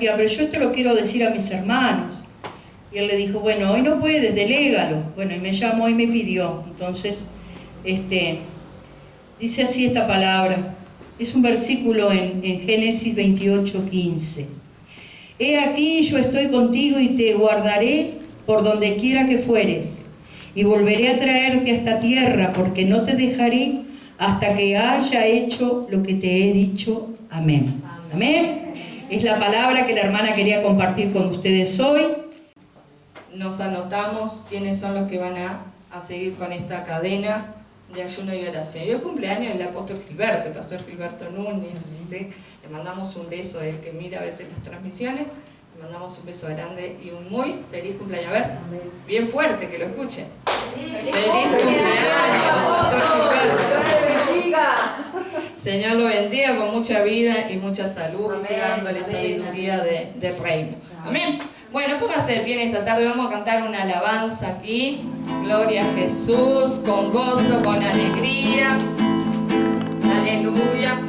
decía, pero yo esto lo quiero decir a mis hermanos. Y él le dijo, bueno, hoy no puedes, delégalo. Bueno, y me llamó y me pidió. Entonces, dice así esta palabra. Es un versículo en Génesis 28:15. He aquí, yo estoy contigo y te guardaré por donde quiera que fueres. Y volveré a traerte a esta tierra, porque no te dejaré hasta que haya hecho lo que te he dicho. Amén. Amén. Es la palabra que la hermana quería compartir con ustedes hoy. Nos anotamos quiénes son los que van a seguir con esta cadena de ayuno y oración. Y hoy cumpleaños del apóstol Gilberto, el pastor Gilberto Núñez, ¿sí? Le mandamos un beso a él que mira a veces las transmisiones. Le mandamos un beso grande y un muy feliz cumpleaños. A ver, bien fuerte, que lo escuchen. ¡Feliz cumpleaños, pastor Gilberto! Señor lo bendiga con mucha vida y mucha salud, y siga dándole sabiduría del reino. Amén. Bueno, póngase de pie en esta tarde, vamos a cantar una alabanza aquí. Gloria a Jesús, con gozo, con alegría. Aleluya.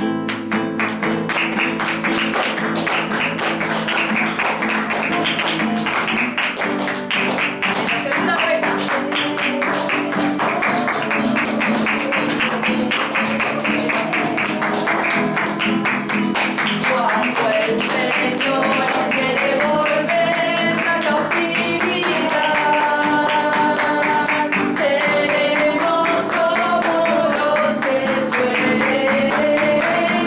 Seremos como los que sueñan.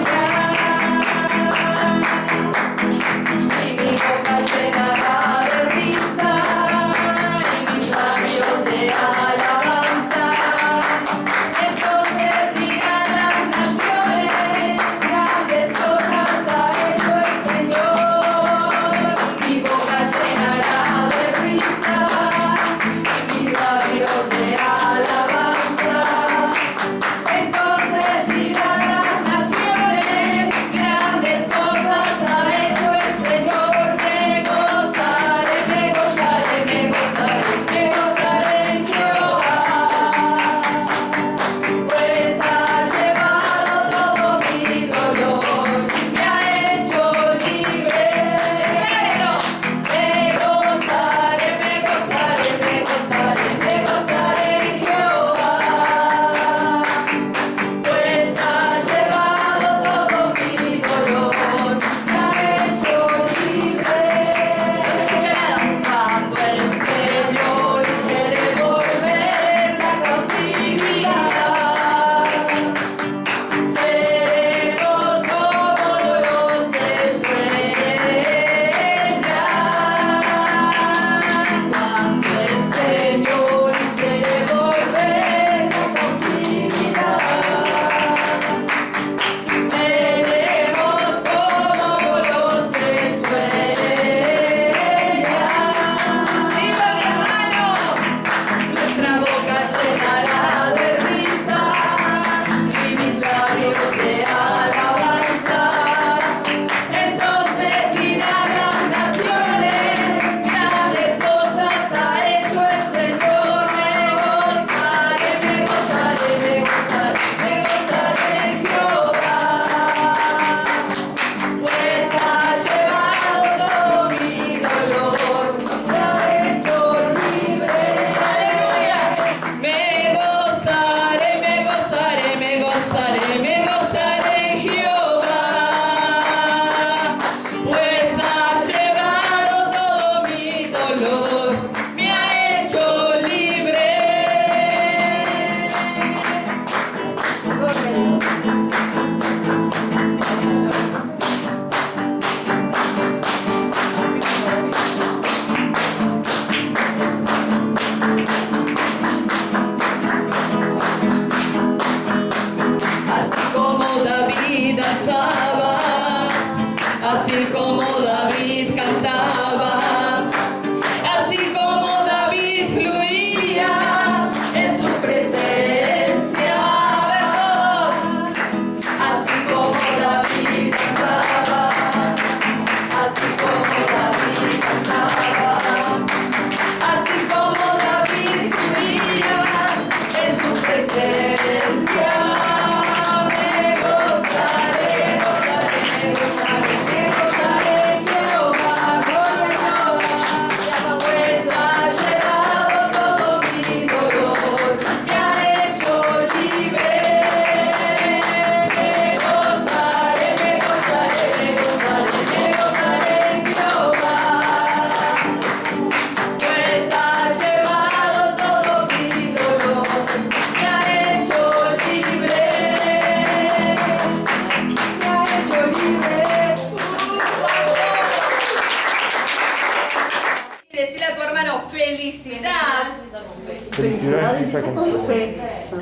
Felicidad empieza con fe.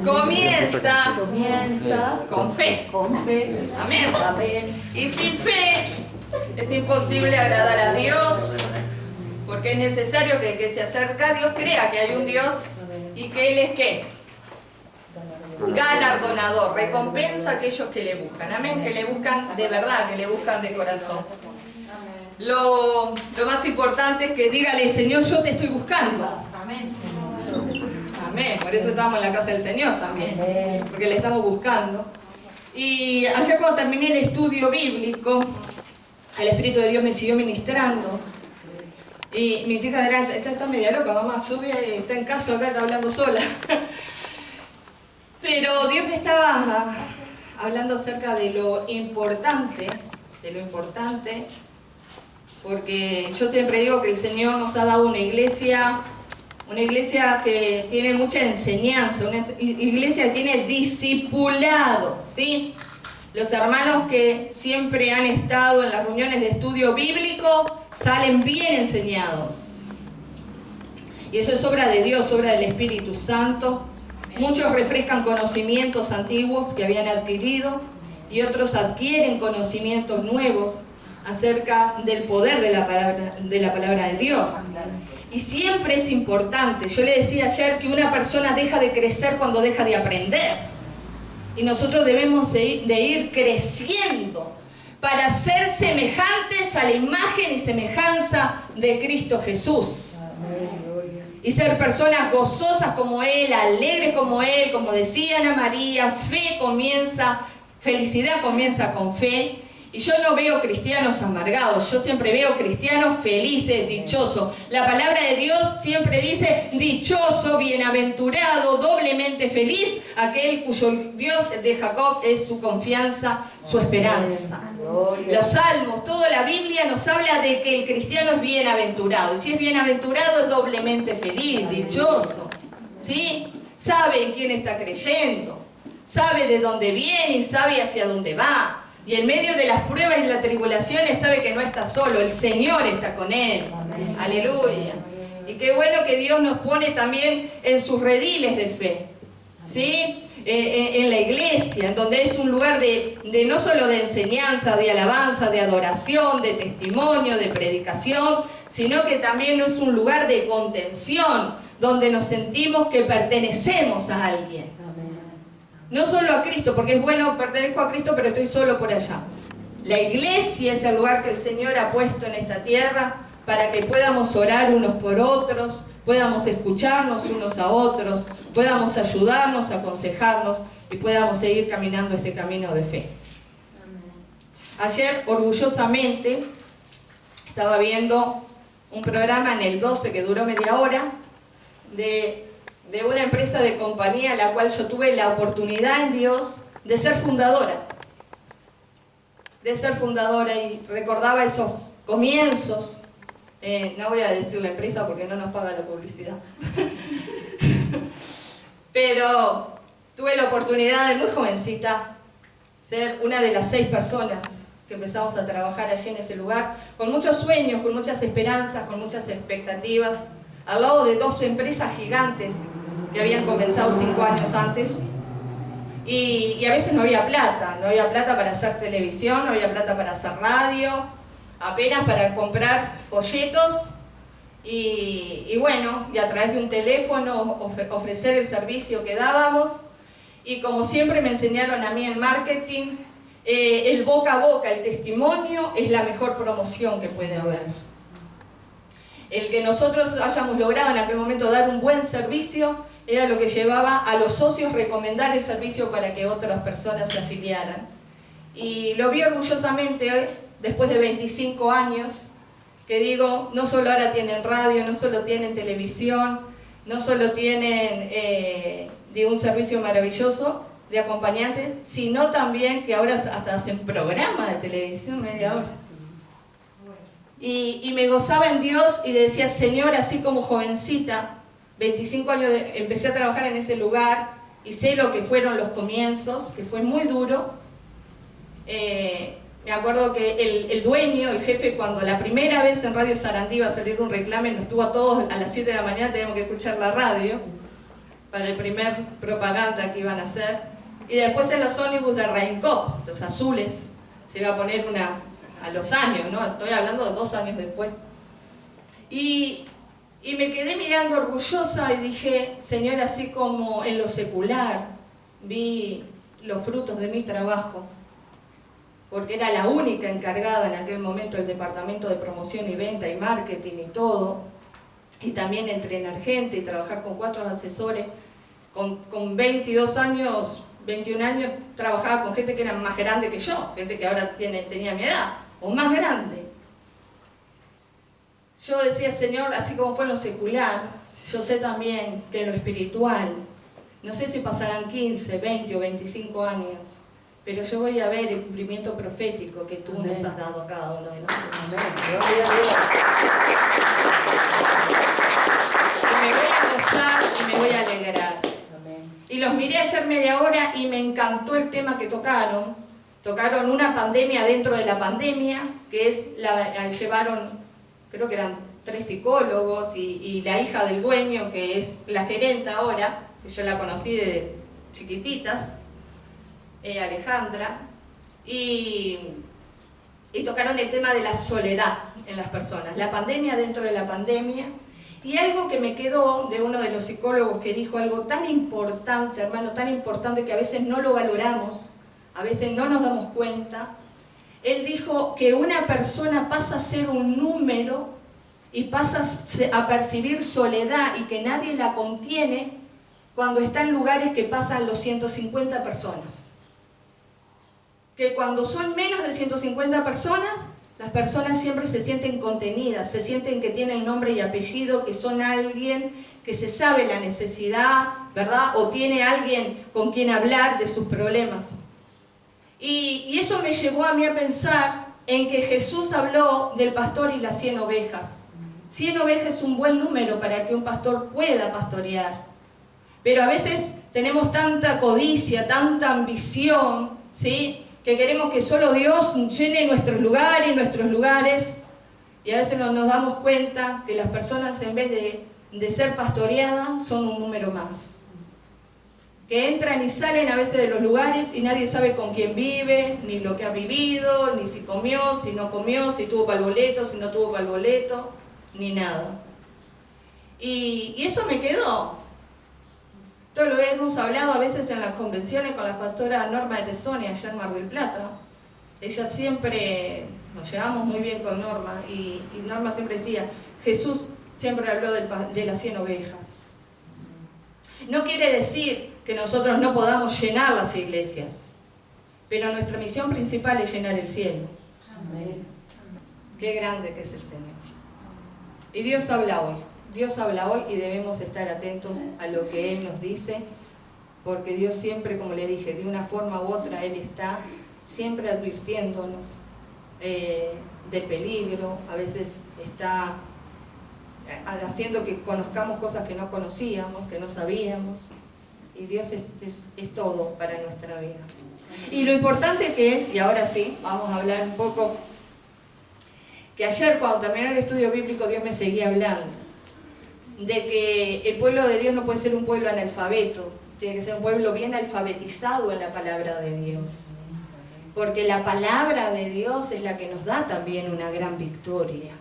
Comienza con fe. Amén. Amén. Y sin fe es imposible agradar a Dios, porque es necesario que el que se acerca a Dios crea que hay un Dios y que Él es ¿qué? Galardonador, recompensa a aquellos que le buscan. Amén, que le buscan de verdad, que le buscan de corazón. Lo más importante es que dígale, Señor, yo te estoy buscando. Amén, por eso estamos en la casa del Señor también, porque le estamos buscando. Y ayer cuando terminé el estudio bíblico, el Espíritu de Dios me siguió ministrando. Y mis hijas dirán, está media loca, mamá, sube, está en casa, acá está hablando sola. Pero Dios me estaba hablando acerca de lo importante, porque yo siempre digo que el Señor nos ha dado una iglesia que tiene mucha enseñanza, una iglesia que tiene discipulado, ¿sí? Los hermanos que siempre han estado en las reuniones de estudio bíblico salen bien enseñados. Y eso es obra de Dios, obra del Espíritu Santo. Muchos refrescan conocimientos antiguos que habían adquirido y otros adquieren conocimientos nuevos acerca del poder de la palabra de Dios. Y siempre es importante, yo le decía ayer que una persona deja de crecer cuando deja de aprender. Y nosotros debemos de ir creciendo para ser semejantes a la imagen y semejanza de Cristo Jesús. Y ser personas gozosas como Él, alegres como Él, como decía Ana María, felicidad comienza con fe. Y yo no veo cristianos amargados, yo siempre veo cristianos felices, dichosos. La palabra de Dios siempre dice, dichoso, bienaventurado, doblemente feliz, aquel cuyo Dios de Jacob es su confianza, su esperanza. Los salmos, toda la Biblia nos habla de que el cristiano es bienaventurado. Y si es bienaventurado es doblemente feliz, dichoso. ¿Sí? Sabe en quién está creyendo, sabe de dónde viene y sabe hacia dónde va. Y en medio de las pruebas y las tribulaciones sabe que no está solo, el Señor está con él. Amén. Aleluya. Y qué bueno que Dios nos pone también en sus rediles de fe, ¿sí? En la iglesia, en donde es un lugar de no solo de enseñanza, de alabanza, de adoración, de testimonio, de predicación, sino que también es un lugar de contención, donde nos sentimos que pertenecemos a alguien. No solo a Cristo, porque es bueno, pertenezco a Cristo, pero estoy solo por allá. La iglesia es el lugar que el Señor ha puesto en esta tierra para que podamos orar unos por otros, podamos escucharnos unos a otros, podamos ayudarnos, aconsejarnos y podamos seguir caminando este camino de fe. Ayer, orgullosamente, estaba viendo un programa en el 12 que duró media hora de una empresa de compañía a la cual yo tuve la oportunidad en Dios de ser fundadora. Y recordaba esos comienzos. No voy a decir la empresa porque no nos paga la publicidad. Pero tuve la oportunidad de muy jovencita ser una de las 6 personas que empezamos a trabajar allí en ese lugar, con muchos sueños, con muchas esperanzas, con muchas expectativas, al lado de 2 empresas gigantes que habían comenzado 5 años antes. Y a veces no había plata para hacer televisión, no había plata para hacer radio, apenas para comprar folletos y bueno, y a través de un teléfono ofrecer el servicio que dábamos. Y como siempre me enseñaron a mí en marketing, el boca a boca, el testimonio es la mejor promoción que puede haber. El que nosotros hayamos logrado en aquel momento dar un buen servicio era lo que llevaba a los socios recomendar el servicio para que otras personas se afiliaran. Y lo vi orgullosamente después de 25 años, que digo, no solo ahora tienen radio, no solo tienen televisión, no solo tienen un servicio maravilloso de acompañantes, sino también que ahora hasta hacen programa de televisión media hora. Y me gozaba en Dios y le decía, Señor, así como jovencita, 25 años empecé a trabajar en ese lugar y sé lo que fueron los comienzos, que fue muy duro. Me acuerdo que el dueño, el jefe, cuando la primera vez en Radio Sarandí iba a salir un reclame, nos tuvo a todos a las 7 de la mañana, teníamos que escuchar la radio. para el primer propaganda que iban a hacer. Y después en los ómnibus de Reincop, los azules, se iba a poner una a los años, ¿no? Estoy hablando de 2 años después. Y me quedé mirando orgullosa y dije, Señor, así como en lo secular vi los frutos de mi trabajo, porque era la única encargada en aquel momento del departamento de promoción y venta y marketing y todo, y también entrenar gente y trabajar con 4 asesores, con 22 años, 21 años, trabajaba con gente que era más grande que yo, gente que ahora tenía mi edad, o más grande. Yo decía, Señor, así como fue en lo secular, yo sé también que en lo espiritual, no sé si pasarán 15, 20 o 25 años, pero yo voy a ver el cumplimiento profético que tú Amén. nos has dado a cada uno de nosotros. Y me voy a gozar y me voy a alegrar. Y los miré ayer media hora y me encantó el tema que tocaron. Tocaron una pandemia dentro de la pandemia, que es llevaron, creo que eran 3 psicólogos y la hija del dueño, que es la gerenta ahora, que yo la conocí de chiquititas, Alejandra, y tocaron el tema de la soledad en las personas, la pandemia dentro de la pandemia. Y algo que me quedó de uno de los psicólogos que dijo algo tan importante, hermano, tan importante que a veces no lo valoramos, a veces no nos damos cuenta. Él dijo que una persona pasa a ser un número y pasa a percibir soledad y que nadie la contiene cuando está en lugares que pasan los 150 personas. Que cuando son menos de 150 personas, las personas siempre se sienten contenidas, se sienten que tienen nombre y apellido, que son alguien que se sabe la necesidad, ¿verdad? O tiene alguien con quien hablar de sus problemas. Y eso me llevó a mí a pensar en que Jesús habló del pastor y las 100 ovejas. 100 ovejas es un buen número para que un pastor pueda pastorear. Pero a veces tenemos tanta codicia, tanta ambición, ¿sí?, que queremos que solo Dios llene nuestros lugares, y a veces nos damos cuenta que las personas, en vez de ser pastoreadas, son un número más. Que entran y salen a veces de los lugares y nadie sabe con quién vive, ni lo que ha vivido, ni si comió, si no comió, si tuvo para el boleto, si no tuvo para el boleto, ni nada. Y eso me quedó. Esto lo hemos hablado a veces en las convenciones con la pastora Norma de Tesoni allá en Mar del Plata. Ella siempre, nos llevamos muy bien con Norma, y Norma siempre decía, Jesús siempre habló de las 100 ovejas. No quiere decir que nosotros no podamos llenar las iglesias, pero nuestra misión principal es llenar el cielo. Amén. Qué grande que es el Señor. Y Dios habla hoy. Dios habla hoy y debemos estar atentos a lo que Él nos dice, porque Dios siempre, como le dije, de una forma u otra, Él está siempre advirtiéndonos del peligro, a veces está haciendo que conozcamos cosas que no conocíamos, que no sabíamos, y Dios es todo para nuestra vida. Y lo importante que es, y ahora sí, vamos a hablar un poco, que ayer cuando terminó el estudio bíblico Dios me seguía hablando de que el pueblo de Dios no puede ser un pueblo analfabeto, tiene que ser un pueblo bien alfabetizado en la palabra de Dios, porque la palabra de Dios es la que nos da también una gran victoria,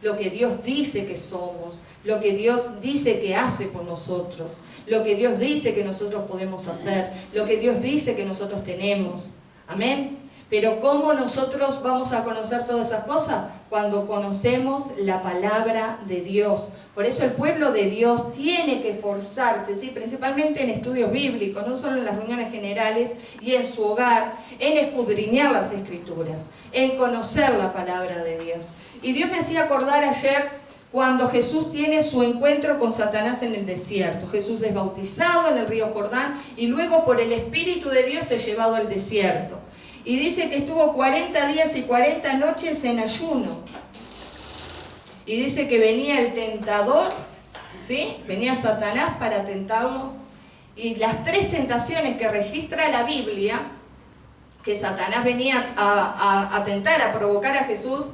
lo que Dios dice que somos, lo que Dios dice que hace por nosotros, lo que Dios dice que nosotros podemos hacer, lo que Dios dice que nosotros tenemos, amén. Pero ¿cómo nosotros vamos a conocer todas esas cosas? Cuando conocemos la palabra de Dios. Por eso el pueblo de Dios tiene que esforzarse, ¿sí?, principalmente en estudios bíblicos, no solo en las reuniones generales y en su hogar, en escudriñar las Escrituras, en conocer la palabra de Dios. Y Dios me hacía acordar ayer cuando Jesús tiene su encuentro con Satanás en el desierto. Jesús es bautizado en el río Jordán y luego por el Espíritu de Dios es llevado al desierto. Y dice que estuvo 40 días y 40 noches en ayuno. Y dice que venía el tentador, ¿sí?, venía Satanás para tentarlo. Y las 3 tentaciones que registra la Biblia, que Satanás venía a tentar, a provocar a Jesús,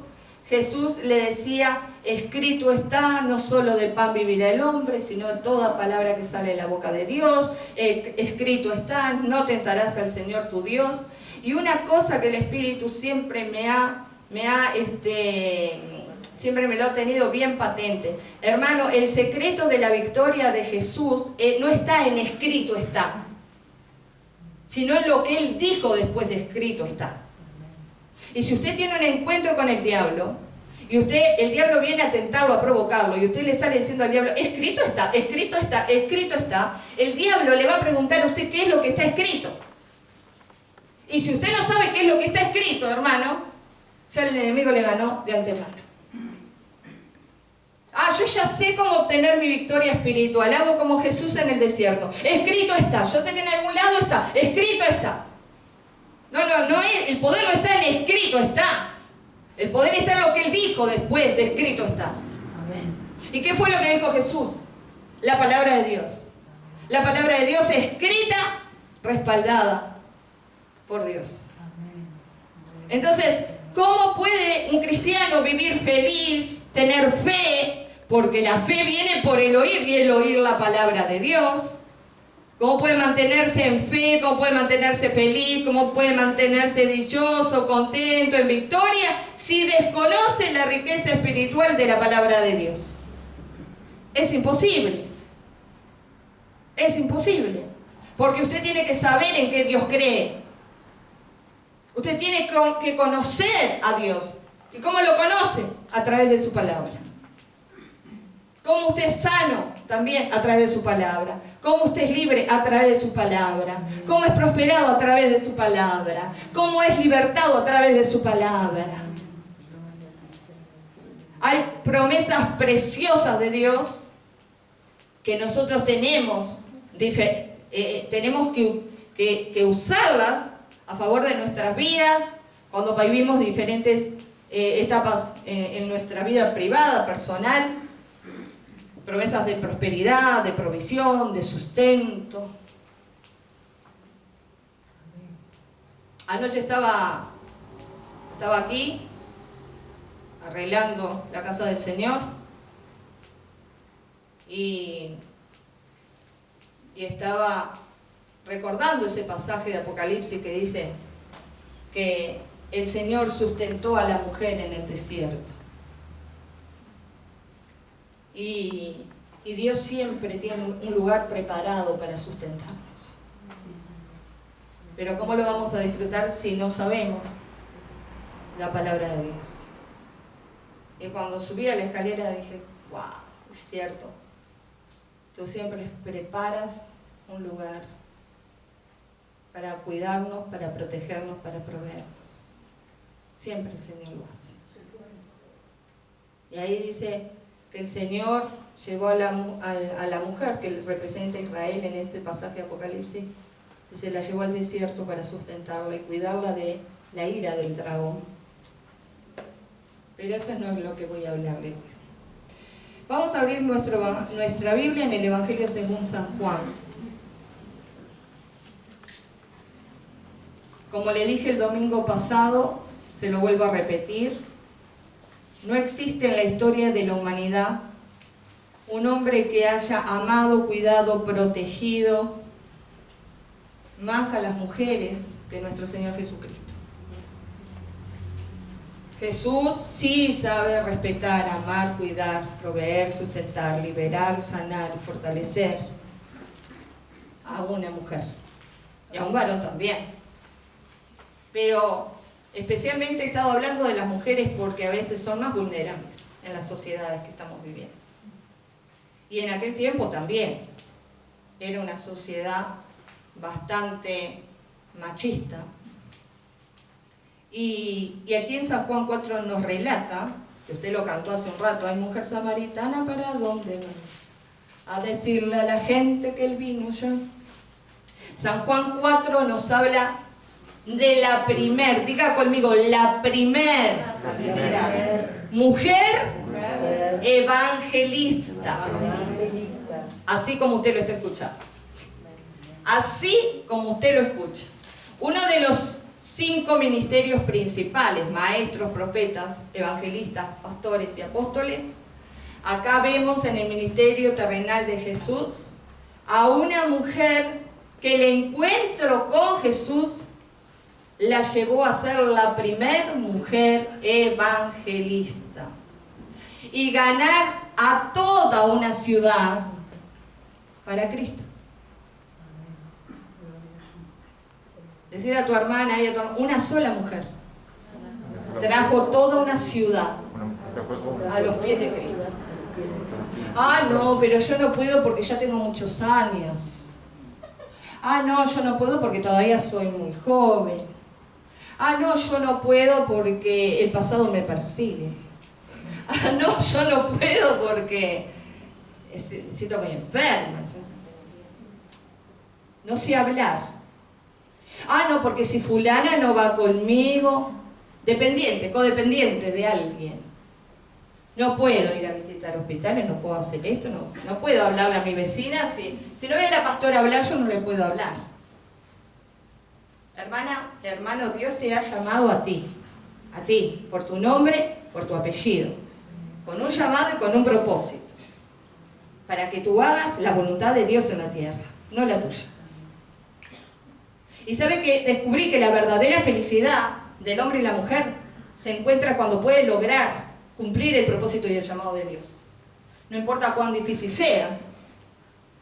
Jesús le decía, escrito está, no solo de pan vivirá el hombre, sino de toda palabra que sale de la boca de Dios. Escrito está, no tentarás al Señor tu Dios. Y una cosa que el Espíritu siempre siempre me lo ha tenido bien patente. Hermano, el secreto de la victoria de Jesús no está en escrito está, sino en lo que Él dijo después de escrito está. Y si usted tiene un encuentro con el diablo, y el diablo viene a tentarlo, a provocarlo, y usted le sale diciendo al diablo, escrito está, escrito está, escrito está, el diablo le va a preguntar a usted qué es lo que está escrito. Y si usted no sabe qué es lo que está escrito, hermano, ya el enemigo le ganó de antemano. Yo ya sé cómo obtener mi victoria espiritual, hago como Jesús en el desierto. Escrito está, yo sé que en algún lado está, escrito está. No es, el poder no está en escrito está. El poder está en lo que Él dijo después de escrito está. Amén. ¿Y qué fue lo que dijo Jesús? La palabra de Dios. La palabra de Dios escrita, respaldada por Dios. Entonces, ¿cómo puede un cristiano vivir feliz, tener fe? Porque la fe viene por el oír y el oír la palabra de Dios. ¿Cómo puede mantenerse en fe? ¿Cómo puede mantenerse feliz? ¿Cómo puede mantenerse dichoso, contento, en victoria? Si desconoce la riqueza espiritual de la palabra de Dios. Es imposible. Es imposible. Porque usted tiene que saber en qué Dios cree. Usted tiene que conocer a Dios. ¿Y cómo lo conoce? A través de su palabra. ¿Cómo usted es sano? También a través de su palabra. ¿Cómo usted es libre? A través de su palabra. ¿Cómo es prosperado? A través de su palabra. ¿Cómo es libertado? A través de su palabra. Hay promesas preciosas de Dios que nosotros tenemos que usarlas a favor de nuestras vidas, cuando vivimos diferentes etapas en nuestra vida privada, personal. Promesas de prosperidad, de provisión, de sustento. Anoche estaba aquí, arreglando la casa del Señor, y estaba recordando ese pasaje de Apocalipsis que dice que el Señor sustentó a la mujer en el desierto. Y Dios siempre tiene un lugar preparado para sustentarnos. Pero ¿cómo lo vamos a disfrutar si no sabemos la palabra de Dios? Y cuando subí a la escalera dije, wow, es cierto. Tú siempre preparas un lugar para cuidarnos, para protegernos, para proveernos. Siempre el Señor lo hace. Y ahí dice que el Señor llevó a la mujer que representa a Israel en ese pasaje de Apocalipsis, y se la llevó al desierto para sustentarla y cuidarla de la ira del dragón. Pero eso no es lo que voy a hablarle hoy. Vamos a abrir nuestra Biblia en el Evangelio según San Juan. Como le dije el domingo pasado, se lo vuelvo a repetir. No existe en la historia de la humanidad un hombre que haya amado, cuidado, protegido más a las mujeres que nuestro Señor Jesucristo. Jesús sí sabe respetar, amar, cuidar, proveer, sustentar, liberar, sanar y fortalecer a una mujer y a un varón también. Pero especialmente he estado hablando de las mujeres porque a veces son más vulnerables en las sociedades que estamos viviendo. Y en aquel tiempo también era una sociedad bastante machista. Y aquí en San Juan 4 nos relata, que usted lo cantó hace un rato, hay mujer samaritana, ¿para dónde vas? A decirle a la gente que él vino ya. San Juan 4 nos habla de la diga conmigo, la primera mujer evangelista. Así como usted lo está escuchando. Así como usted lo escucha. Uno de los 5 ministerios principales: maestros, profetas, evangelistas, pastores y apóstoles. Acá vemos en el ministerio terrenal de Jesús a una mujer que el encuentro con Jesús la llevó a ser la primer mujer evangelista y ganar a toda una ciudad para Cristo. Decir a tu hermana y a tu hermano, una sola mujer trajo toda una ciudad a los pies de Cristo. Ah, no, pero yo no puedo porque ya tengo muchos años. Ah, no, yo no puedo porque todavía soy muy joven. Ah, no, yo no puedo porque el pasado me persigue. Ah, no, yo no puedo porque me siento muy enferma. No sé hablar. Ah, no, porque si fulana no va conmigo. Dependiente, codependiente de alguien. No puedo ir a visitar hospitales, no puedo hacer esto, no puedo hablarle a mi vecina. Si no ve a la pastora hablar, yo no le puedo hablar. Hermana, hermano, Dios te ha llamado a ti, por tu nombre, por tu apellido, con un llamado y con un propósito, para que tú hagas la voluntad de Dios en la tierra, no la tuya. Y sabe que descubrí que la verdadera felicidad del hombre y la mujer se encuentra cuando puede lograr cumplir el propósito y el llamado de Dios. No importa cuán difícil sea,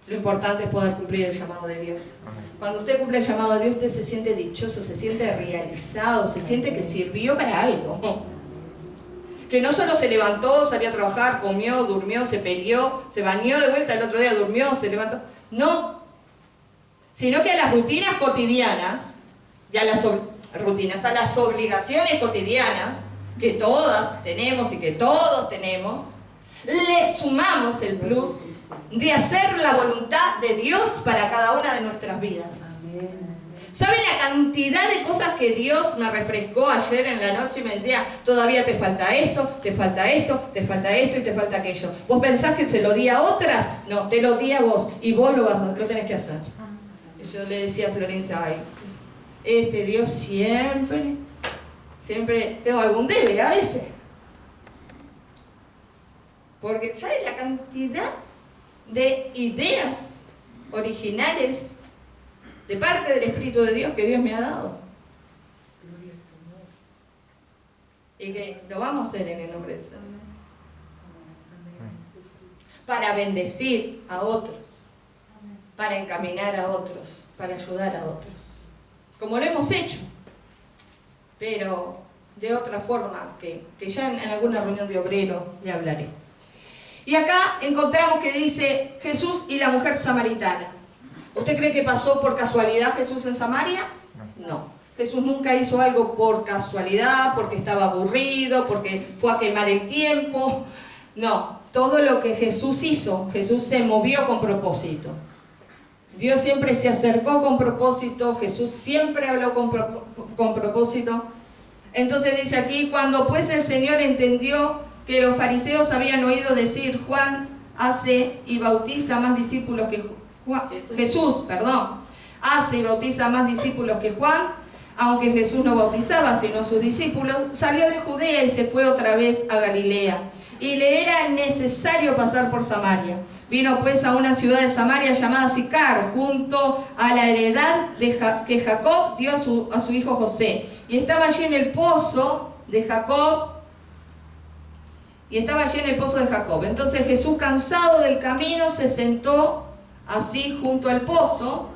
lo importante es poder cumplir el llamado de Dios. Cuando usted cumple el llamado de Dios, usted se siente dichoso, se siente realizado, se siente que sirvió para algo. Que no solo se levantó, salió a trabajar, comió, durmió, se peleó, se bañó de vuelta, el otro día durmió, se levantó. No. Sino que a las rutinas cotidianas, y a las obligaciones cotidianas, que todas tenemos y que todos tenemos, le sumamos el plus de hacer la voluntad de Dios para cada una de nuestras vidas. ¿Saben la cantidad de cosas que Dios me refrescó ayer en la noche y me decía, todavía te falta esto, te falta esto, te falta esto y te falta aquello? ¿Vos pensás que se lo di a otras? No, te lo di a vos y vos lo tenés que hacer. Y yo le decía a Florencia, ay, Dios siempre tengo algún debe a veces. Porque ¿sabes la cantidad de ideas originales de parte del Espíritu de Dios que Dios me ha dado? Y que lo vamos a hacer en el nombre del Señor. Para bendecir a otros, para encaminar a otros, para ayudar a otros. Como lo hemos hecho, pero de otra forma, que ya en alguna reunión de obrero le hablaré. Y acá encontramos que dice Jesús y la mujer samaritana. ¿Usted cree que pasó por casualidad Jesús en Samaria? No. Jesús nunca hizo algo por casualidad, porque estaba aburrido, porque fue a quemar el tiempo. No. Todo lo que Jesús hizo, Jesús se movió con propósito. Dios siempre se acercó con propósito, Jesús siempre habló con propósito. Entonces dice aquí, cuando pues el Señor entendió que los fariseos habían oído decir, Juan hace y bautiza más discípulos que Juan, Jesús hace y bautiza más discípulos que Juan, aunque Jesús no bautizaba sino sus discípulos, salió de Judea y se fue otra vez a Galilea. Y le era necesario pasar por Samaria. Vino pues a una ciudad de Samaria llamada Sicar, junto a la heredad que Jacob dio a su hijo José. Y estaba allí en el pozo de Jacob. Entonces Jesús, cansado del camino, se sentó así junto al pozo.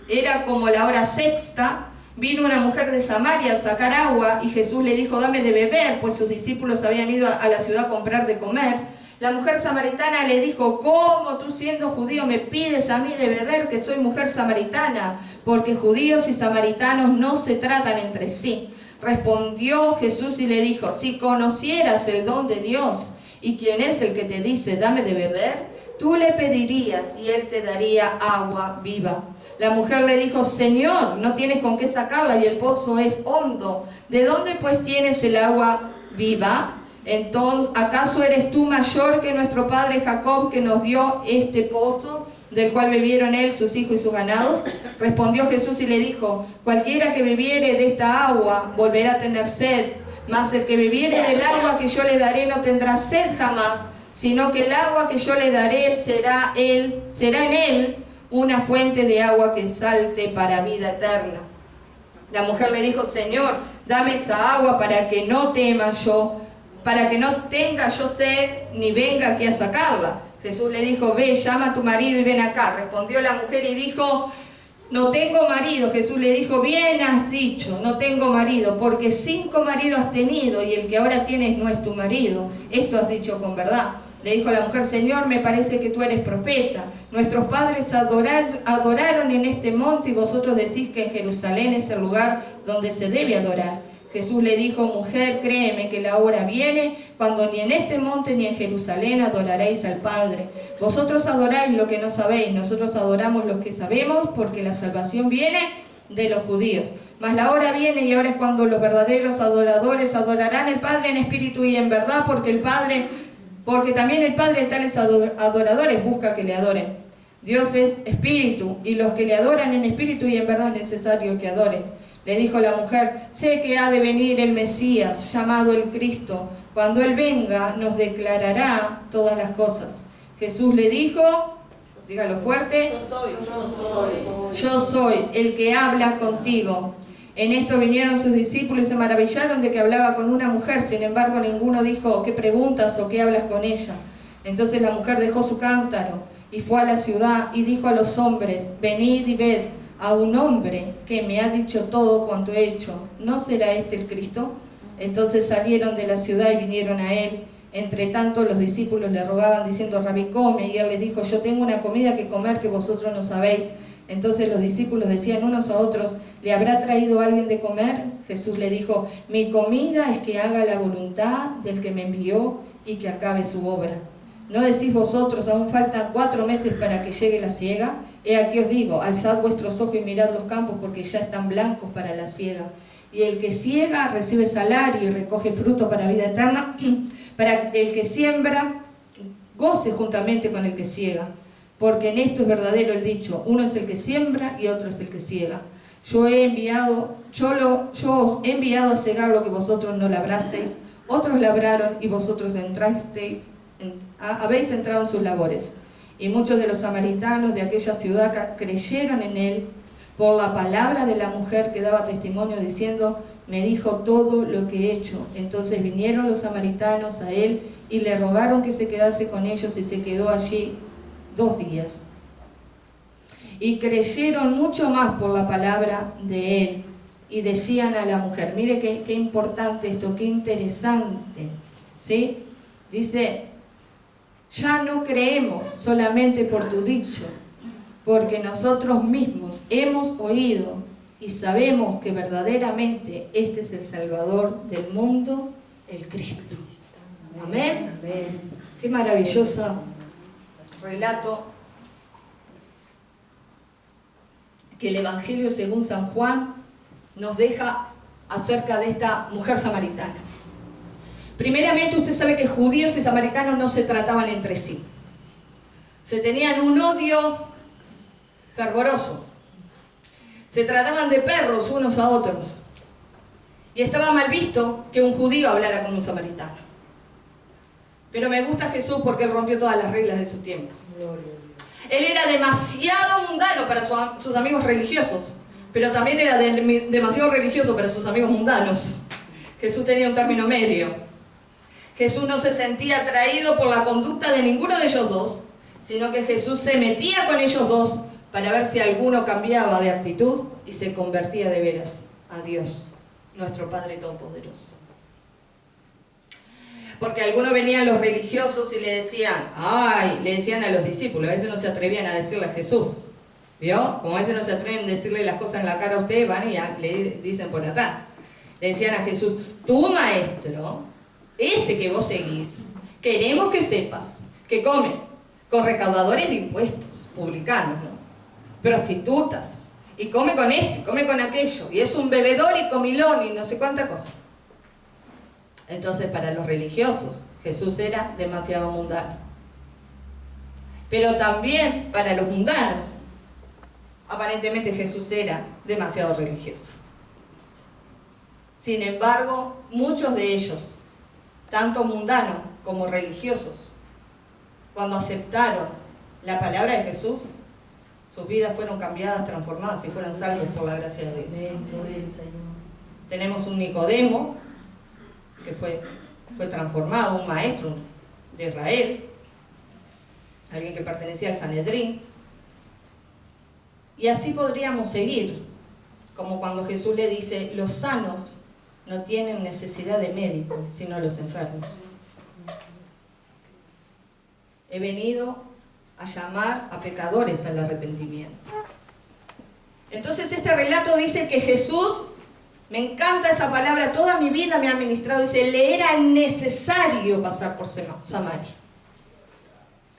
Era como la hora sexta. Vino una mujer de Samaria a sacar agua y Jesús le dijo, dame de beber, pues sus discípulos habían ido a la ciudad a comprar de comer. La mujer samaritana le dijo, ¿cómo tú siendo judío me pides a mí de beber, que soy mujer samaritana? Porque judíos y samaritanos no se tratan entre sí. Respondió Jesús y le dijo, si conocieras el don de Dios y quién es el que te dice, dame de beber, tú le pedirías y él te daría agua viva. La mujer le dijo, Señor, no tienes con qué sacarla y el pozo es hondo. ¿De dónde pues tienes el agua viva? Entonces, ¿acaso eres tú mayor que nuestro padre Jacob, que nos dio este pozo del cual bebieron él, sus hijos y sus ganados? Respondió Jesús y le dijo, cualquiera que bebiere de esta agua volverá a tener sed, mas el que bebiere del agua que yo le daré no tendrá sed jamás, sino que el agua que yo le daré será en él una fuente de agua que salte para vida eterna. La mujer le dijo, Señor, dame esa agua para que no tenga yo sed, ni venga aquí a sacarla. Jesús le dijo, ve, llama a tu marido y ven acá. Respondió la mujer y dijo, no tengo marido. Jesús le dijo, bien has dicho, no tengo marido, porque 5 maridos has tenido y el que ahora tienes no es tu marido. Esto has dicho con verdad. Le dijo la mujer, Señor, me parece que tú eres profeta. Nuestros padres adoraron en este monte y vosotros decís que en Jerusalén es el lugar donde se debe adorar. Jesús le dijo, mujer, créeme que la hora viene cuando ni en este monte ni en Jerusalén adoraréis al Padre. Vosotros adoráis lo que no sabéis, nosotros adoramos lo que sabemos, porque la salvación viene de los judíos. Mas la hora viene y ahora es cuando los verdaderos adoradores adorarán al Padre en espíritu y en verdad, porque también el Padre de tales adoradores busca que le adoren. Dios es espíritu, y los que le adoran en espíritu y en verdad es necesario que adoren. Le dijo la mujer, sé que ha de venir el Mesías, llamado el Cristo. Cuando Él venga, nos declarará todas las cosas. Jesús le dijo, dígalo fuerte, yo soy el que habla contigo. En esto vinieron sus discípulos y se maravillaron de que hablaba con una mujer. Sin embargo, ninguno dijo, ¿qué preguntas o qué hablas con ella? Entonces la mujer dejó su cántaro y fue a la ciudad y dijo a los hombres, venid y ved a un hombre que me ha dicho todo cuanto he hecho. ¿No será este el Cristo? Entonces salieron de la ciudad y vinieron a él. Entre tanto los discípulos le rogaban diciendo, Rabí, come. Y él les dijo, yo tengo una comida que comer que vosotros no sabéis. Entonces los discípulos decían unos a otros, ¿le habrá traído alguien de comer? Jesús le dijo, mi comida es que haga la voluntad del que me envió y que acabe su obra. ¿No decís vosotros, aún faltan 4 meses para que llegue la siega? He aquí os digo, alzad vuestros ojos y mirad los campos, porque ya están blancos para la siega. Y el que siega recibe salario y recoge fruto para vida eterna, para el que siembra goce juntamente con el que siega. Porque en esto es verdadero el dicho, uno es el que siembra y otro es el que siega. Yo os he enviado a segar lo que vosotros no labrasteis, otros labraron y vosotros habéis entrado en sus labores. Y muchos de los samaritanos de aquella ciudad creyeron en él por la palabra de la mujer que daba testimonio diciendo, me dijo todo lo que he hecho. Entonces vinieron los samaritanos a él y le rogaron que se quedase con ellos, y se quedó allí 2 días. Y creyeron mucho más por la palabra de él, y decían a la mujer, mire qué importante esto, qué interesante, ¿sí? Dice, ya no creemos solamente por tu dicho, porque nosotros mismos hemos oído y sabemos que verdaderamente este es el Salvador del mundo, el Cristo. Amén. Amén. Qué maravilloso relato que el Evangelio según San Juan nos deja acerca de esta mujer samaritana. Primeramente, usted sabe que judíos y samaritanos no se trataban entre sí. Se tenían un odio fervoroso. Se trataban de perros unos a otros. Y estaba mal visto que un judío hablara con un samaritano. Pero me gusta Jesús porque él rompió todas las reglas de su tiempo. Él era demasiado mundano para sus amigos religiosos, pero también era demasiado religioso para sus amigos mundanos. Jesús tenía un término medio. Jesús no se sentía atraído por la conducta de ninguno de ellos dos, sino que Jesús se metía con ellos dos para ver si alguno cambiaba de actitud y se convertía de veras a Dios, nuestro Padre Todopoderoso. Porque algunos venían los religiosos y le decían a los discípulos, a veces no se atrevían a decirle a Jesús, ¿vio? Como a veces no se atreven a decirle las cosas en la cara a usted, van y le dicen por atrás. Le decían a Jesús, tu maestro, ese que vos seguís, queremos que sepas que come con recaudadores de impuestos, publicanos, ¿no? Prostitutas, y come con esto, y come con aquello, y es un bebedor y comilón y no sé cuánta cosa. Entonces, para los religiosos, Jesús era demasiado mundano. pero también para los mundanos. Aparentemente Jesús era demasiado religioso. Sin embargo, muchos de ellos, tanto mundanos como religiosos, cuando aceptaron la palabra de Jesús, sus vidas fueron cambiadas, transformadas y fueron salvos por la gracia de Dios. Tenemos un Nicodemo, que fue transformado, un maestro de Israel, alguien que pertenecía al Sanedrín. Y así podríamos seguir, como cuando Jesús le dice, los sanos no tienen necesidad de médico, sino los enfermos. He venido a llamar a pecadores al arrepentimiento. Entonces este relato dice que Jesús, me encanta esa palabra, toda mi vida me ha ministrado, dice, le era necesario pasar por Samaria.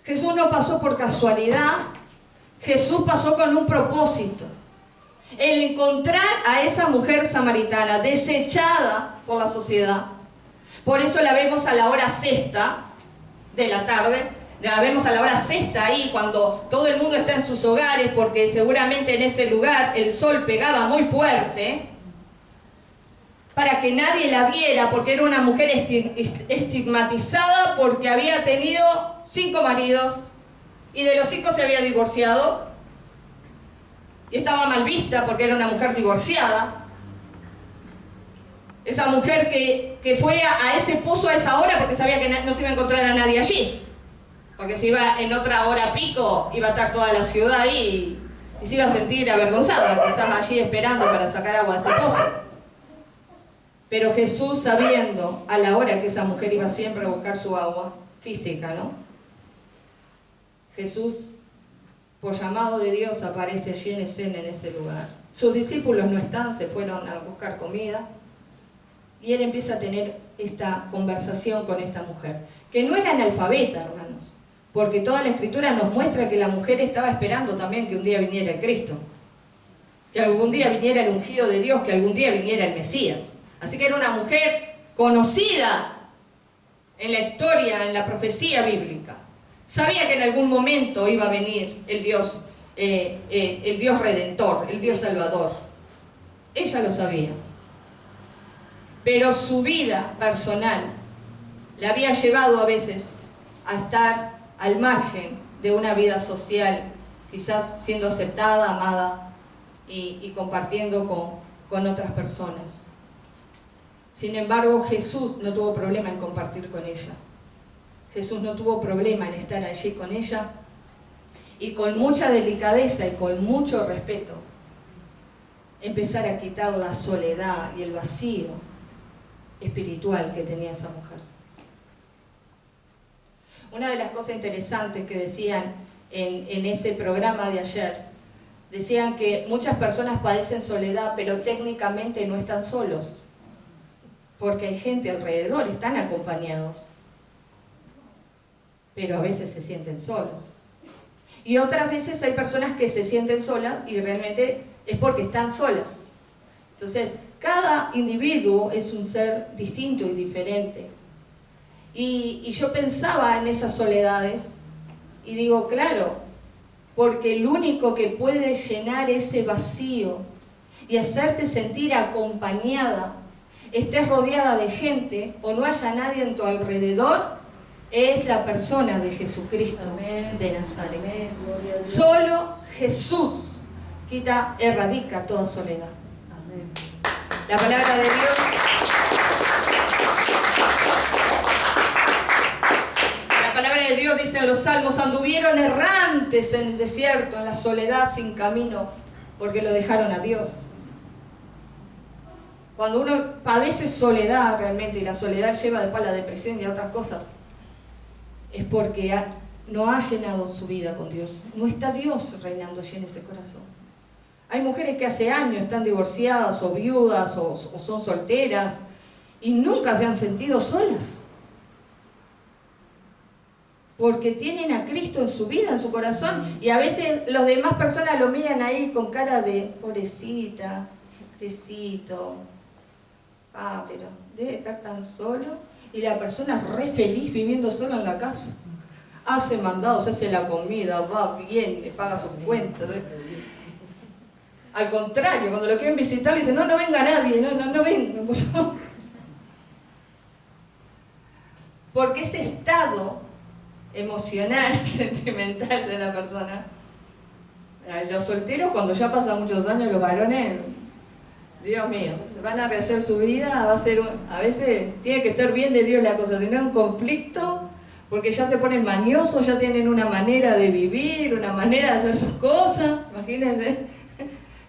Jesús no pasó por casualidad, Jesús pasó con un propósito. El encontrar a esa mujer samaritana desechada por la sociedad, por eso la vemos a la hora sexta de la tarde, la vemos a la hora sexta ahí, cuando todo el mundo está en sus hogares, porque seguramente en ese lugar el sol pegaba muy fuerte, para que nadie la viera, porque era una mujer estigmatizada, porque había tenido 5 maridos, y de los 5 se había divorciado, y estaba mal vista porque era una mujer divorciada. Esa mujer que fue a ese pozo a esa hora porque sabía que no se iba a encontrar a nadie allí. Porque si iba en otra hora pico, iba a estar toda la ciudad ahí y se iba a sentir avergonzada, quizás allí esperando para sacar agua de ese pozo. Pero Jesús, sabiendo a la hora que esa mujer iba siempre a buscar su agua física, ¿no? Jesús, por llamado de Dios, aparece allí en escena, en ese lugar. Sus discípulos no están, se fueron a buscar comida. Y él empieza a tener esta conversación con esta mujer, que no era analfabeta, hermanos, porque toda la Escritura nos muestra que la mujer estaba esperando también que un día viniera el Cristo, que algún día viniera el ungido de Dios, que algún día viniera el Mesías. Así que era una mujer conocida en la historia, en la profecía bíblica. Sabía que en algún momento iba a venir el Dios Redentor, el Dios Salvador. Ella lo sabía. Pero su vida personal la había llevado a veces a estar al margen de una vida social, quizás siendo aceptada, amada y compartiendo con otras personas. Sin embargo, Jesús no tuvo problema en compartir con ella. Jesús no tuvo problema en estar allí con ella y con mucha delicadeza y con mucho respeto empezar a quitar la soledad y el vacío espiritual que tenía esa mujer. Una de las cosas interesantes que decían en ese programa de ayer, decían que muchas personas padecen soledad, pero técnicamente no están solos, porque hay gente alrededor, están acompañados, pero a veces se sienten solos. Y otras veces hay personas que se sienten solas y realmente es porque están solas. Entonces, cada individuo es un ser distinto y diferente. Y yo pensaba en esas soledades y digo, claro, porque el único que puede llenar ese vacío y hacerte sentir acompañada, estés rodeada de gente o no haya nadie en tu alrededor, es la persona de Jesucristo. Amén. De Nazaret. Amén. Solo Jesús erradica toda soledad. Amén. La palabra de Dios dice en los Salmos, anduvieron errantes en el desierto, en la soledad, sin camino, porque lo dejaron a Dios. Cuando uno padece soledad realmente, y la soledad lleva después a la depresión y a otras cosas, es porque no ha llenado su vida con Dios. No está Dios reinando allí en ese corazón. Hay mujeres que hace años están divorciadas o viudas o son solteras y nunca se han sentido solas. Porque tienen a Cristo en su vida, en su corazón, y a veces las demás personas lo miran ahí con cara de pobrecita, pobrecito. Pero debe estar tan solo, y la persona re feliz viviendo sola en la casa. hace mandados, hace la comida, va, viene, paga sus cuentas. Al contrario, cuando lo quieren visitar, le dicen, no venga nadie, no venga, por favor. Porque ese estado emocional, sentimental de la persona, los solteros, cuando ya pasan muchos años, los varones, Dios mío, se van a rehacer su vida, a veces tiene que ser bien de Dios la cosa, si no es un conflicto, porque ya se ponen mañosos, ya tienen una manera de vivir, una manera de hacer sus cosas, imagínense,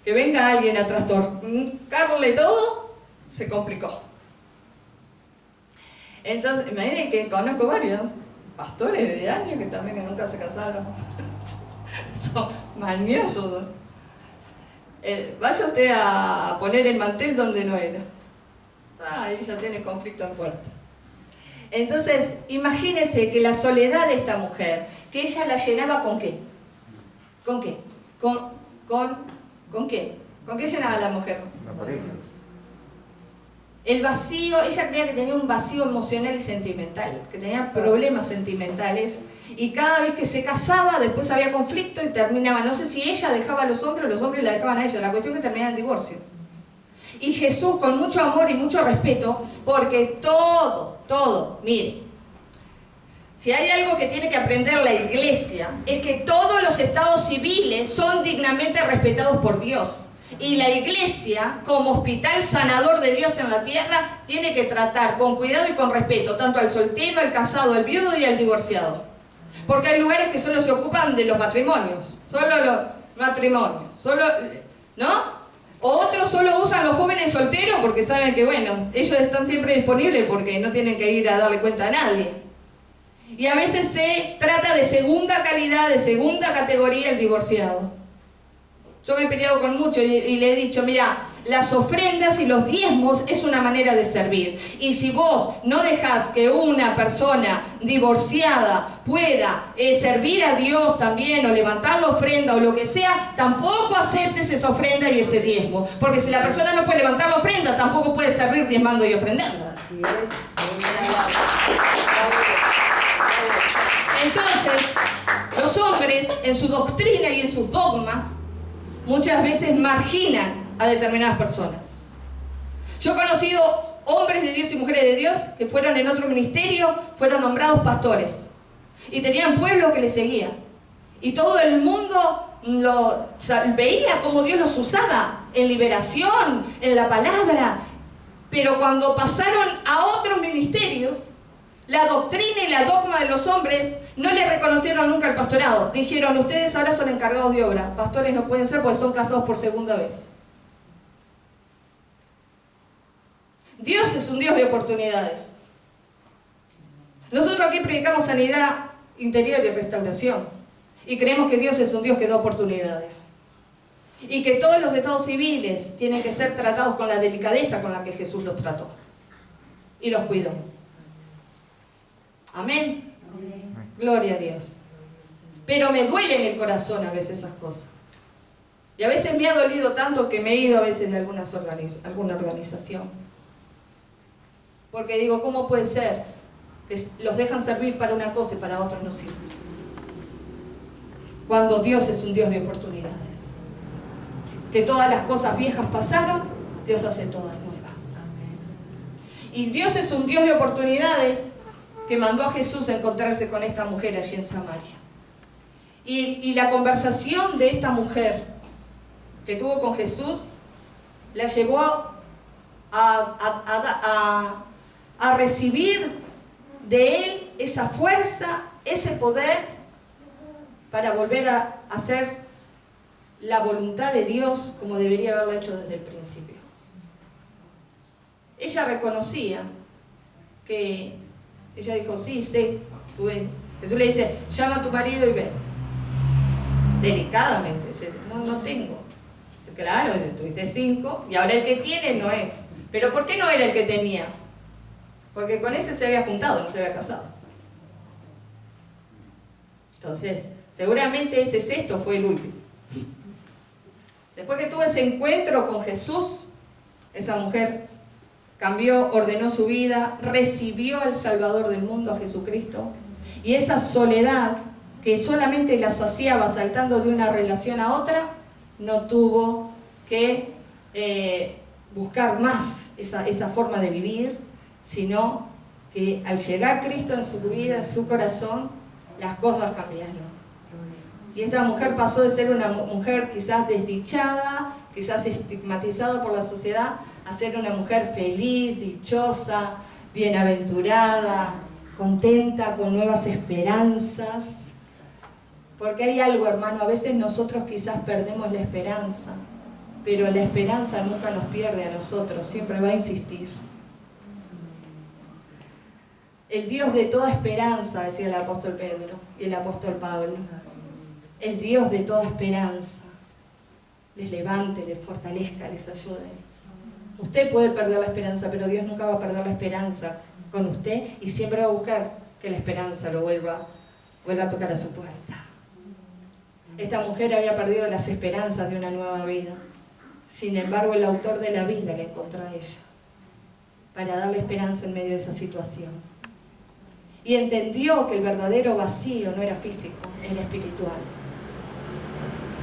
que venga alguien a trastornarle todo, se complicó. Entonces, imagínense que conozco varios pastores de años que también que nunca se casaron, son mañosos. Vaya usted a poner el mantel donde no era. Ahí ya tiene conflicto en puerta. Entonces, imagínese que la soledad de esta mujer, que ella la llenaba ¿con qué? ¿Con qué? ¿Con qué? ¿Con qué llenaba la mujer? Las parejas. El vacío, ella creía que tenía un vacío emocional y sentimental, que tenía problemas sentimentales, y cada vez que se casaba, después había conflicto y terminaba, no sé si ella dejaba a los hombres o los hombres la dejaban a ella, la cuestión que terminaba en divorcio. Y Jesús, con mucho amor y mucho respeto, porque todo, mire, si hay algo que tiene que aprender la iglesia, es que todos los estados civiles son dignamente respetados por Dios. Y la iglesia, como hospital sanador de Dios en la tierra, tiene que tratar con cuidado y con respeto tanto al soltero, al casado, al viudo y al divorciado. Porque hay lugares que solo se ocupan de los matrimonios, solo los matrimonios, ¿no? Otros solo usan los jóvenes solteros porque saben que, bueno, ellos están siempre disponibles porque no tienen que ir a darle cuenta a nadie. Y a veces se trata de segunda calidad, de segunda categoría el divorciado. Yo me he peleado con muchos y le he dicho, mira, las ofrendas y los diezmos es una manera de servir. Y si vos no dejás que una persona divorciada pueda servir a Dios también, o levantar la ofrenda o lo que sea, tampoco aceptes esa ofrenda y ese diezmo. Porque si la persona no puede levantar la ofrenda, tampoco puede servir diezmando y ofrendando. Entonces, los hombres, en su doctrina y en sus dogmas, muchas veces marginan a determinadas personas. Yo he conocido hombres de Dios y mujeres de Dios que fueron en otro ministerio, fueron nombrados pastores y tenían pueblo que les seguía. Y todo el mundo veía cómo Dios los usaba en liberación, en la palabra. Pero cuando pasaron a otros ministerios, la doctrina y la dogma de los hombres no le reconocieron nunca el pastorado. Dijeron, ustedes ahora son encargados de obra. Pastores no pueden ser porque son casados por segunda vez. Dios es un Dios de oportunidades. Nosotros aquí predicamos sanidad interior y restauración. Y creemos que Dios es un Dios que da oportunidades. Y que todos los estados civiles tienen que ser tratados con la delicadeza con la que Jesús los trató. Y los cuidó. Amén. Gloria a Dios. Pero me duele en el corazón a veces esas cosas. Y a veces me ha dolido tanto que me he ido a veces de alguna organización. Porque digo, ¿cómo puede ser que los dejan servir para una cosa y para otros no sirven? Cuando Dios es un Dios de oportunidades. Que todas las cosas viejas pasaron, Dios hace todas nuevas. Y Dios es un Dios de oportunidades que mandó a Jesús a encontrarse con esta mujer allí en Samaria. Y la conversación de esta mujer que tuvo con Jesús la llevó a recibir de él esa fuerza, ese poder para volver a hacer la voluntad de Dios como debería haberlo hecho desde el principio. Ella reconocía que ella dijo, sí, sé, tú ves. Jesús le dice, llama a tu marido y ven. Delicadamente, dice, no tengo. Dice, claro, tuviste 5 y ahora el que tiene no es. Pero ¿por qué no era el que tenía? Porque con ese se había juntado, no se había casado. Entonces, seguramente ese sexto fue el último. Después que tuvo ese encuentro con Jesús, esa mujer cambió, ordenó su vida, recibió al Salvador del mundo, a Jesucristo, Y esa soledad que solamente la saciaba saltando de una relación a otra, no tuvo que buscar más esa forma de vivir, sino que al llegar Cristo en su vida, en su corazón, las cosas cambiaron. Y esta mujer pasó de ser una mujer quizás desdichada, quizás estigmatizada por la sociedad, a ser una mujer feliz, dichosa, bienaventurada, contenta, con nuevas esperanzas. Porque hay algo, hermano, a veces nosotros quizás perdemos la esperanza, pero la esperanza nunca nos pierde a nosotros, siempre va a insistir. El Dios de toda esperanza, decía el apóstol Pedro y el apóstol Pablo, el Dios de toda esperanza, les levante, les fortalezca, les ayude. Usted puede perder la esperanza, pero Dios nunca va a perder la esperanza con usted y siempre va a buscar que la esperanza lo vuelva a tocar a su puerta. Esta mujer había perdido las esperanzas de una nueva vida. Sin embargo, el autor de la vida la encontró a ella para darle esperanza en medio de esa situación. Y entendió que el verdadero vacío no era físico, era espiritual.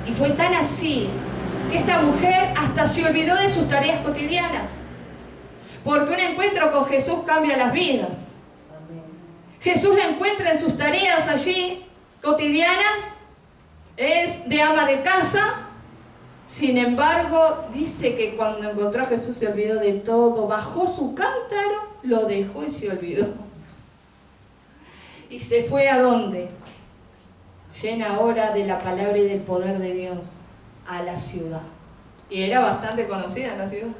Y fue tan así que esta mujer hasta se olvidó de sus tareas cotidianas. Porque un encuentro con Jesús cambia las vidas. Jesús la encuentra en sus tareas allí cotidianas, es de ama de casa. Sin embargo, dice que cuando encontró a Jesús se olvidó de todo, bajó su cántaro, lo dejó y se olvidó. Y se fue ¿a dónde? Llena ahora de la palabra y del poder de Dios, a la ciudad. Y era bastante conocida la ciudad.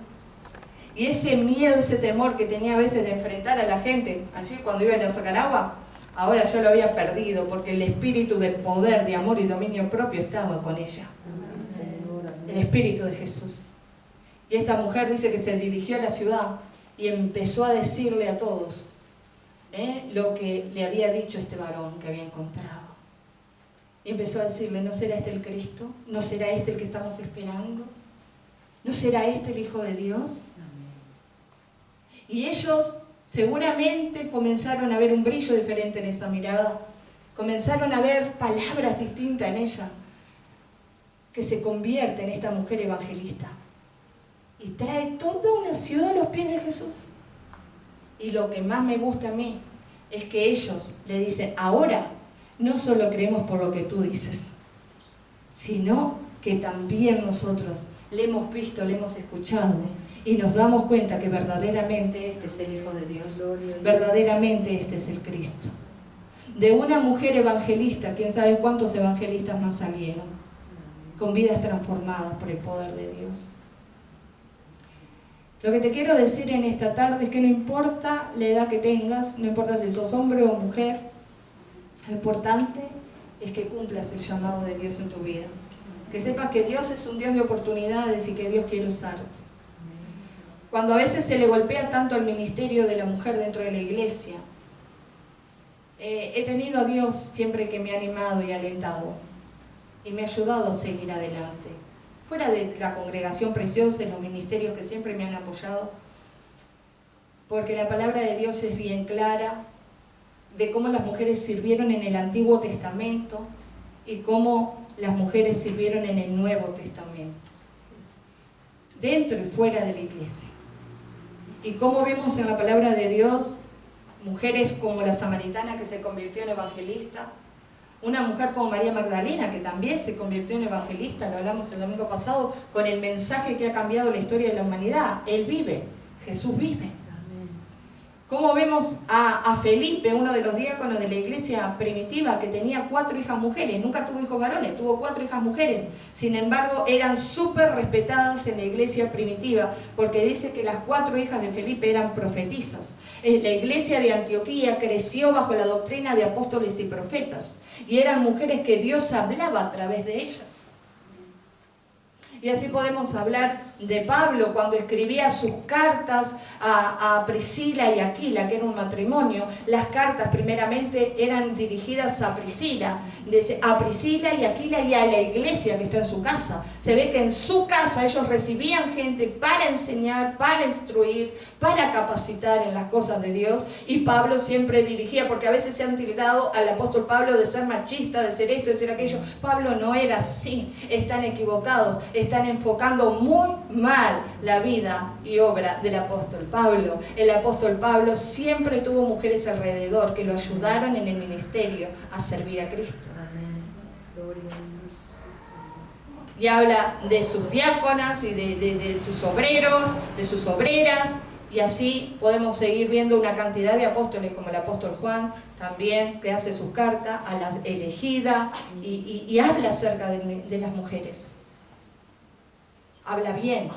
Y ese miedo, ese temor que tenía a veces de enfrentar a la gente, allí cuando iban a sacar agua, ahora ya lo había perdido, porque el espíritu de poder, de amor y dominio propio estaba con ella. El espíritu de Jesús. Y esta mujer dice que se dirigió a la ciudad y empezó a decirle a todos lo que le había dicho este varón que había encontrado. Y empezó a decirle, ¿no será este el Cristo? ¿No será este el que estamos esperando? ¿No será este el Hijo de Dios? Y ellos seguramente comenzaron a ver un brillo diferente en esa mirada. Comenzaron a ver palabras distintas en ella, que se convierte en esta mujer evangelista. Y trae toda una ciudad a los pies de Jesús. Y lo que más me gusta a mí es que ellos le dicen, ahora no solo creemos por lo que tú dices, sino que también nosotros le hemos visto, le hemos escuchado y nos damos cuenta que verdaderamente este es el Hijo de Dios, verdaderamente este es el Cristo. De una mujer evangelista, quién sabe cuántos evangelistas más salieron, con vidas transformadas por el poder de Dios. Lo que te quiero decir en esta tarde es que no importa la edad que tengas, no importa si sos hombre o mujer, lo importante es que cumplas el llamado de Dios en tu vida. Que sepas que Dios es un Dios de oportunidades y que Dios quiere usarte. Cuando a veces se le golpea tanto al ministerio de la mujer dentro de la iglesia, he tenido a Dios siempre que me ha animado y alentado y me ha ayudado a seguir adelante. Fuera de la congregación preciosa, en los ministerios que siempre me han apoyado, porque la palabra de Dios es bien clara de cómo las mujeres sirvieron en el Antiguo Testamento y cómo las mujeres sirvieron en el Nuevo Testamento, dentro y fuera de la iglesia. Y cómo vemos en la palabra de Dios mujeres como la samaritana que se convirtió en evangelista, una mujer como María Magdalena que también se convirtió en evangelista, lo hablamos el domingo pasado, con el mensaje que ha cambiado la historia de la humanidad. Él vive, Jesús vive. Cómo vemos a Felipe, uno de los diáconos de la iglesia primitiva, que tenía 4 hijas mujeres, nunca tuvo hijos varones, tuvo 4 hijas mujeres. Sin embargo, eran súper respetadas en la iglesia primitiva, porque dice que las 4 hijas de Felipe eran profetisas. La iglesia de Antioquía creció bajo la doctrina de apóstoles y profetas, y eran mujeres que Dios hablaba a través de ellas. Y así podemos hablar de Pablo cuando escribía sus cartas a Priscila y Aquila, que era un matrimonio. Las cartas primeramente eran dirigidas a Priscila y Aquila y a la iglesia que está en su casa. Se ve que en su casa ellos recibían gente para enseñar, para instruir, para capacitar en las cosas de Dios. Y Pablo siempre dirigía, porque a veces se han tildado al apóstol Pablo de ser machista, de ser esto, de ser aquello. Pablo no era así. Están equivocados, están enfocando muy mal la vida y obra del apóstol Pablo. El apóstol Pablo siempre tuvo mujeres alrededor que lo ayudaron en el ministerio a servir a Cristo. Y habla de sus diáconas y de sus obreros, de sus obreras, y así podemos seguir viendo una cantidad de apóstoles como el apóstol Juan también, que hace sus cartas a la elegida y habla acerca de las mujeres. Habla bien.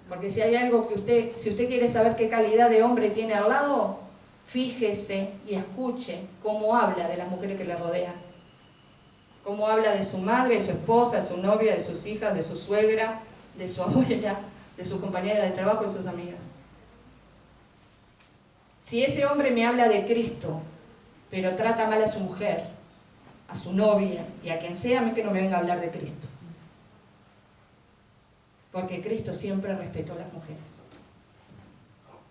Porque si hay algo que si usted quiere saber qué calidad de hombre tiene al lado, fíjese y escuche cómo habla de las mujeres que le rodean. Cómo habla de su madre, de su esposa, de su novia, de sus hijas, de su suegra, de su abuela, de su compañera de trabajo, de sus amigas. Si ese hombre me habla de Cristo, pero trata mal a su mujer, a su novia y a quien sea, a mí que no me venga a hablar de Cristo. Porque Cristo siempre respetó a las mujeres,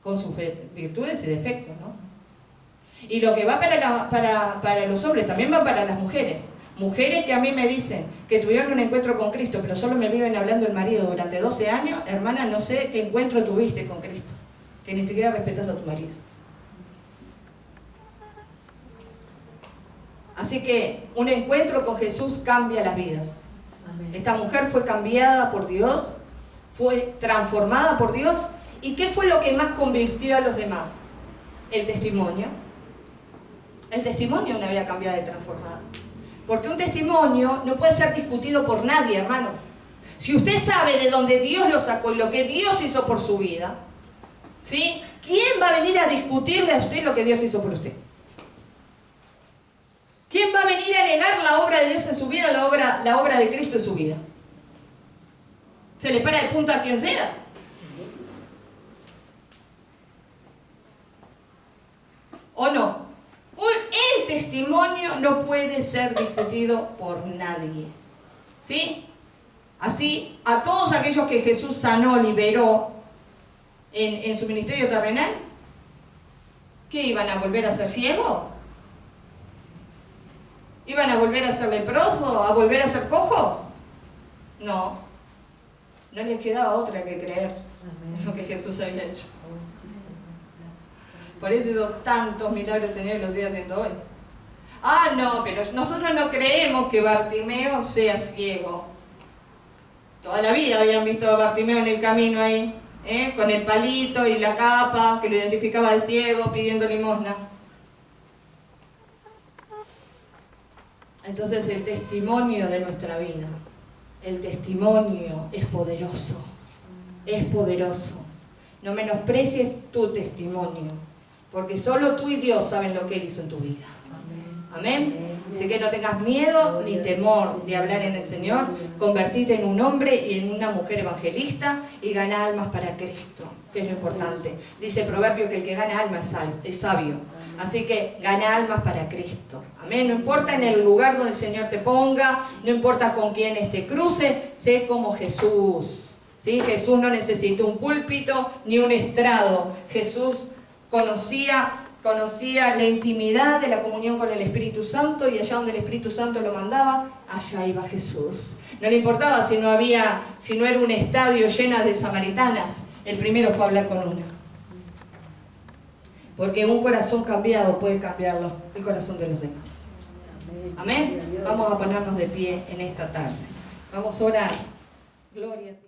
con sus virtudes y defectos, ¿no? Y lo que va para los hombres también va para las mujeres. Mujeres que a mí me dicen que tuvieron un encuentro con Cristo, pero solo me viven hablando el marido durante 12 años, hermana, no sé qué encuentro tuviste con Cristo, que ni siquiera respetas a tu marido. Así que un encuentro con Jesús cambia las vidas. Amén. Esta mujer fue cambiada por Dios, fue transformada por Dios. ¿Y qué fue lo que más convirtió a los demás? El testimonio. El testimonio de una vida cambiada y transformada. Porque un testimonio no puede ser discutido por nadie, hermano. Si usted sabe de dónde Dios lo sacó y lo que Dios hizo por su vida, ¿sí? ¿Quién va a venir a discutirle a usted lo que Dios hizo por usted? ¿Quién va a venir a negar la obra de Dios en su vida, la obra de Cristo en su vida? ¿Se le para de punta a quien sea? ¿O no? El testimonio no puede ser discutido por nadie. ¿Sí? Así, a todos aquellos que Jesús sanó, liberó en su ministerio terrenal, ¿qué iban a volver a ser ciegos? ¿Iban a volver a ser leprosos? ¿A volver a ser cojos? No. No les quedaba otra que creer en lo que Jesús había hecho. Por eso hizo tantos milagros el Señor y los sigue haciendo hoy. Ah, no, pero nosotros no creemos que Bartimeo sea ciego. Toda la vida habían visto a Bartimeo en el camino ahí, con el palito y la capa que lo identificaba de ciego pidiendo limosna. Entonces el testimonio de nuestra vida, el testimonio es poderoso, es poderoso. No menosprecies tu testimonio, porque solo tú y Dios saben lo que Él hizo en tu vida. Amén. Así que no tengas miedo ni temor de hablar en el Señor. Convertirte en un hombre y en una mujer evangelista y ganar almas para Cristo, que es lo importante. Dice el proverbio que el que gana almas es sabio. Así que gana almas para Cristo. Amén. No importa en el lugar donde el Señor te ponga, no importa con quién te cruce, sé como Jesús. ¿Sí? Jesús no necesitó un púlpito ni un estrado. Jesús conocía la intimidad de la comunión con el Espíritu Santo, y allá donde el Espíritu Santo lo mandaba, allá iba Jesús. No le importaba si no era un estadio lleno de samaritanas, el primero fue a hablar con una. Porque un corazón cambiado puede cambiar el corazón de los demás. Amén. Vamos a ponernos de pie en esta tarde. Vamos a orar. Gloria a ti.